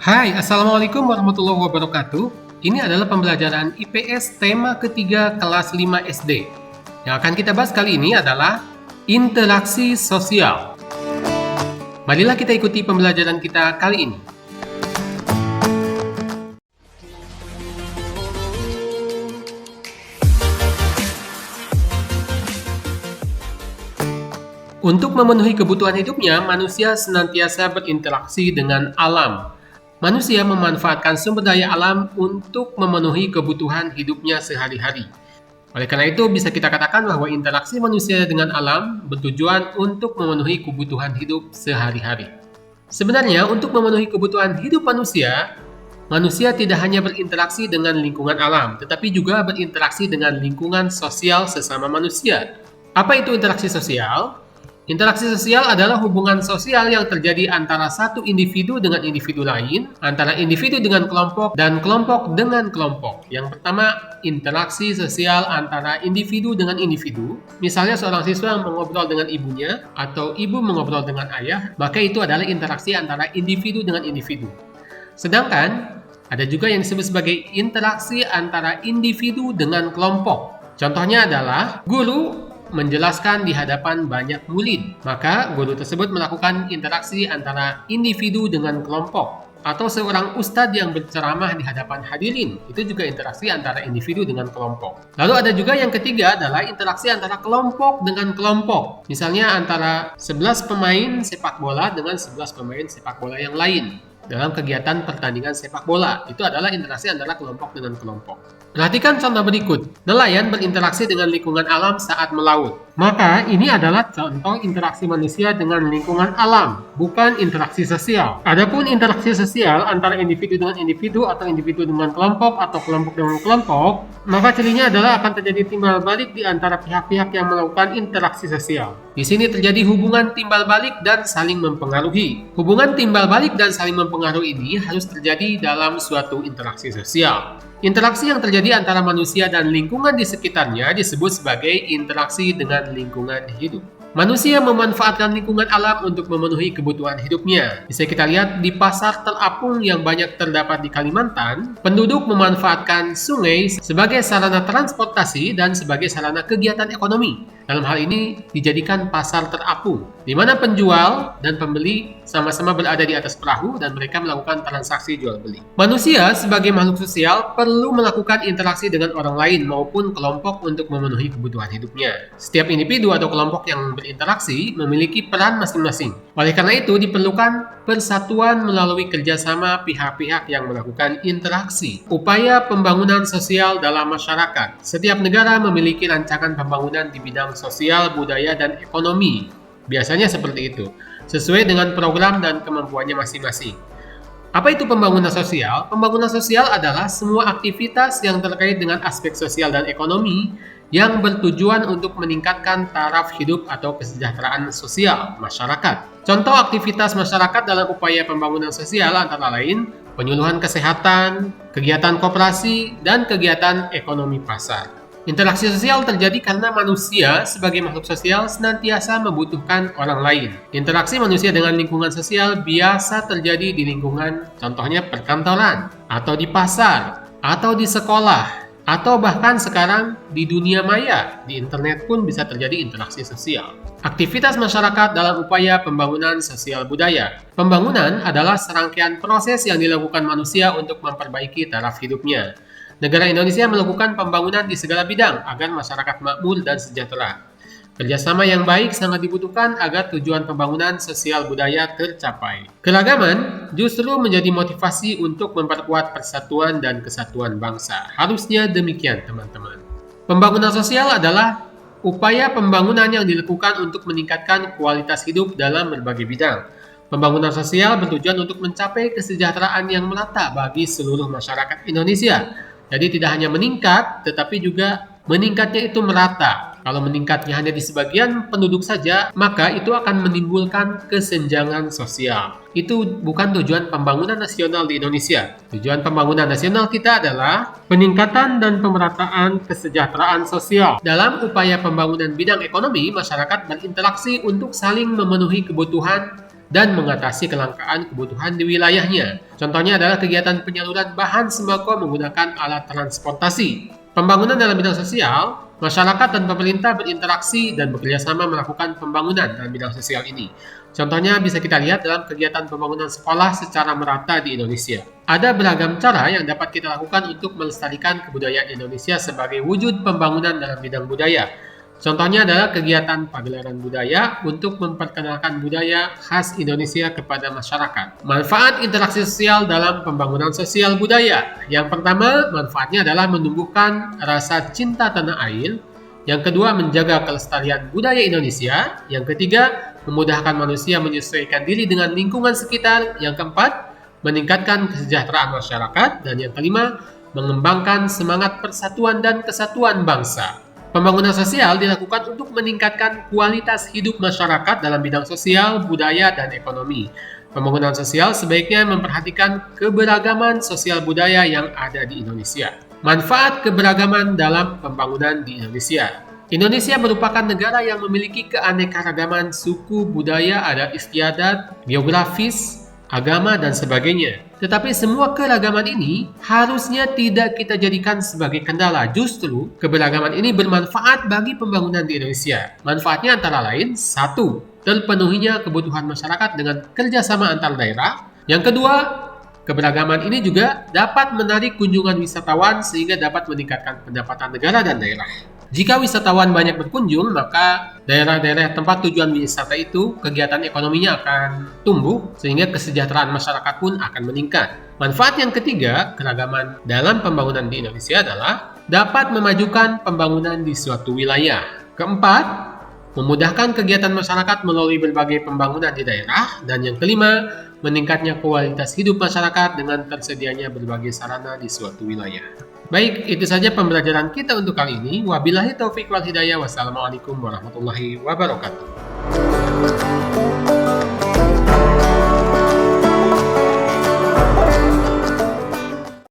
Hai, Assalamualaikum warahmatullahi wabarakatuh. Ini adalah pembelajaran IPS tema ketiga kelas 5 SD. Yang akan kita bahas kali ini adalah interaksi sosial. Marilah kita ikuti pembelajaran kita kali ini. Untuk memenuhi kebutuhan hidupnya, manusia senantiasa berinteraksi dengan alam. Manusia memanfaatkan sumber daya alam untuk memenuhi kebutuhan hidupnya sehari-hari. Oleh karena itu, bisa kita katakan bahwa interaksi manusia dengan alam bertujuan untuk memenuhi kebutuhan hidup sehari-hari. Sebenarnya, untuk memenuhi kebutuhan hidup manusia, manusia tidak hanya berinteraksi dengan lingkungan alam, tetapi juga berinteraksi dengan lingkungan sosial sesama manusia. Apa itu interaksi sosial? Interaksi sosial adalah hubungan sosial yang terjadi antara satu individu dengan individu lain, antara individu dengan kelompok, dan kelompok dengan kelompok. Yang pertama, interaksi sosial antara individu dengan individu. Misalnya seorang siswa yang mengobrol dengan ibunya, atau ibu mengobrol dengan ayah, maka itu adalah interaksi antara individu dengan individu. Sedangkan, ada juga yang disebut sebagai interaksi antara individu dengan kelompok. Contohnya adalah guru menjelaskan di hadapan banyak murid, maka guru tersebut melakukan interaksi antara individu dengan kelompok. Atau seorang ustadz yang berceramah di hadapan hadirin, itu juga interaksi antara individu dengan kelompok. Lalu ada juga yang ketiga adalah interaksi antara kelompok dengan kelompok. Misalnya antara 11 pemain sepak bola dengan 11 pemain sepak bola yang lain dalam kegiatan pertandingan sepak bola. Itu adalah interaksi antara kelompok dengan kelompok. Perhatikan contoh berikut. Nelayan berinteraksi dengan lingkungan alam saat melaut. Maka ini adalah contoh interaksi manusia dengan lingkungan alam, bukan interaksi sosial. Adapun interaksi sosial antara individu dengan individu atau individu dengan kelompok atau kelompok dengan kelompok, maka cirinya adalah akan terjadi timbal balik di antara pihak-pihak yang melakukan interaksi sosial. Di sini terjadi hubungan timbal balik dan saling mempengaruhi. Hubungan timbal balik dan saling mempengaruhi ini harus terjadi dalam suatu interaksi sosial. Interaksi yang terjadi antara manusia dan lingkungan di sekitarnya disebut sebagai interaksi dengan lingkungan hidup. Manusia memanfaatkan lingkungan alam untuk memenuhi kebutuhan hidupnya. Bisa kita lihat di pasar terapung yang banyak terdapat di Kalimantan, penduduk memanfaatkan sungai sebagai sarana transportasi dan sebagai sarana kegiatan ekonomi. Dalam hal ini dijadikan pasar terapung, di mana penjual dan pembeli sama-sama berada di atas perahu dan mereka melakukan transaksi jual beli. Manusia sebagai makhluk sosial perlu melakukan interaksi dengan orang lain maupun kelompok untuk memenuhi kebutuhan hidupnya. Setiap individu atau kelompok yang berinteraksi memiliki peran masing-masing. Oleh karena itu diperlukan persatuan melalui kerjasama pihak-pihak yang melakukan interaksi. Upaya pembangunan sosial dalam masyarakat. Setiap negara memiliki rancangan pembangunan di bidang sosial, budaya, dan ekonomi. Biasanya seperti itu, sesuai dengan program dan kemampuannya masing-masing. Apa itu pembangunan sosial? Pembangunan sosial adalah semua aktivitas yang terkait dengan aspek sosial dan ekonomi yang bertujuan untuk meningkatkan taraf hidup atau kesejahteraan sosial masyarakat. Contoh aktivitas masyarakat dalam upaya pembangunan sosial antara lain penyuluhan kesehatan, kegiatan koperasi, dan kegiatan ekonomi pasar. Interaksi sosial terjadi karena manusia sebagai makhluk sosial senantiasa membutuhkan orang lain. Interaksi manusia dengan lingkungan sosial biasa terjadi di lingkungan, contohnya perkantoran, atau di pasar, atau di sekolah, atau bahkan sekarang di dunia maya, di internet pun bisa terjadi interaksi sosial. Aktivitas masyarakat dalam upaya pembangunan sosial budaya. Pembangunan adalah serangkaian proses yang dilakukan manusia untuk memperbaiki taraf hidupnya. Negara Indonesia melakukan pembangunan di segala bidang agar masyarakat makmur dan sejahtera. Kerjasama yang baik sangat dibutuhkan agar tujuan pembangunan sosial budaya tercapai. Keragaman justru menjadi motivasi untuk memperkuat persatuan dan kesatuan bangsa. Harusnya demikian, teman-teman. Pembangunan sosial adalah upaya pembangunan yang dilakukan untuk meningkatkan kualitas hidup dalam berbagai bidang. Pembangunan sosial bertujuan untuk mencapai kesejahteraan yang merata bagi seluruh masyarakat Indonesia. Jadi tidak hanya meningkat, tetapi juga meningkatnya itu merata. Kalau meningkatnya hanya di sebagian penduduk saja, maka itu akan menimbulkan kesenjangan sosial. Itu bukan tujuan pembangunan nasional di Indonesia. Tujuan pembangunan nasional kita adalah peningkatan dan pemerataan kesejahteraan sosial. Dalam upaya pembangunan bidang ekonomi, masyarakat berinteraksi untuk saling memenuhi kebutuhan dan mengatasi kelangkaan kebutuhan di wilayahnya. Contohnya adalah kegiatan penyaluran bahan sembako menggunakan alat transportasi. Pembangunan dalam bidang sosial, masyarakat dan pemerintah berinteraksi dan bekerjasama melakukan pembangunan dalam bidang sosial ini. Contohnya bisa kita lihat dalam kegiatan pembangunan sekolah secara merata di Indonesia. Ada beragam cara yang dapat kita lakukan untuk melestarikan kebudayaan Indonesia sebagai wujud pembangunan dalam bidang budaya. Contohnya adalah kegiatan pagelaran budaya untuk memperkenalkan budaya khas Indonesia kepada masyarakat. Manfaat interaksi sosial dalam pembangunan sosial budaya. Yang pertama, manfaatnya adalah menumbuhkan rasa cinta tanah air. Yang kedua, menjaga kelestarian budaya Indonesia. Yang ketiga, memudahkan manusia menyesuaikan diri dengan lingkungan sekitar. Yang keempat, meningkatkan kesejahteraan masyarakat. Dan yang kelima, mengembangkan semangat persatuan dan kesatuan bangsa. Pembangunan sosial dilakukan untuk meningkatkan kualitas hidup masyarakat dalam bidang sosial, budaya, dan ekonomi. Pembangunan sosial sebaiknya memperhatikan keberagaman sosial budaya yang ada di Indonesia. Manfaat keberagaman dalam pembangunan di Indonesia. Indonesia merupakan negara yang memiliki keanekaragaman suku, budaya, adat istiadat, geografis, agama, dan sebagainya. Tetapi semua keragaman ini harusnya tidak kita jadikan sebagai kendala. Justru, keberagaman ini bermanfaat bagi pembangunan di Indonesia. Manfaatnya antara lain, 1. Terpenuhinya kebutuhan masyarakat dengan kerjasama antar daerah. Yang kedua, keberagaman ini juga dapat menarik kunjungan wisatawan sehingga dapat meningkatkan pendapatan negara dan daerah. Jika wisatawan banyak berkunjung, maka daerah-daerah tempat tujuan wisata itu kegiatan ekonominya akan tumbuh sehingga kesejahteraan masyarakat pun akan meningkat. Manfaat yang ketiga, keragaman dalam pembangunan di Indonesia adalah dapat memajukan pembangunan di suatu wilayah. Keempat, memudahkan kegiatan masyarakat melalui berbagai pembangunan di daerah. Dan yang kelima, meningkatnya kualitas hidup masyarakat dengan tersedianya berbagai sarana di suatu wilayah. Baik, itu saja pembelajaran kita untuk kali ini. Wabillahi taufiq wal hidayah. Wassalamualaikum warahmatullahi wabarakatuh.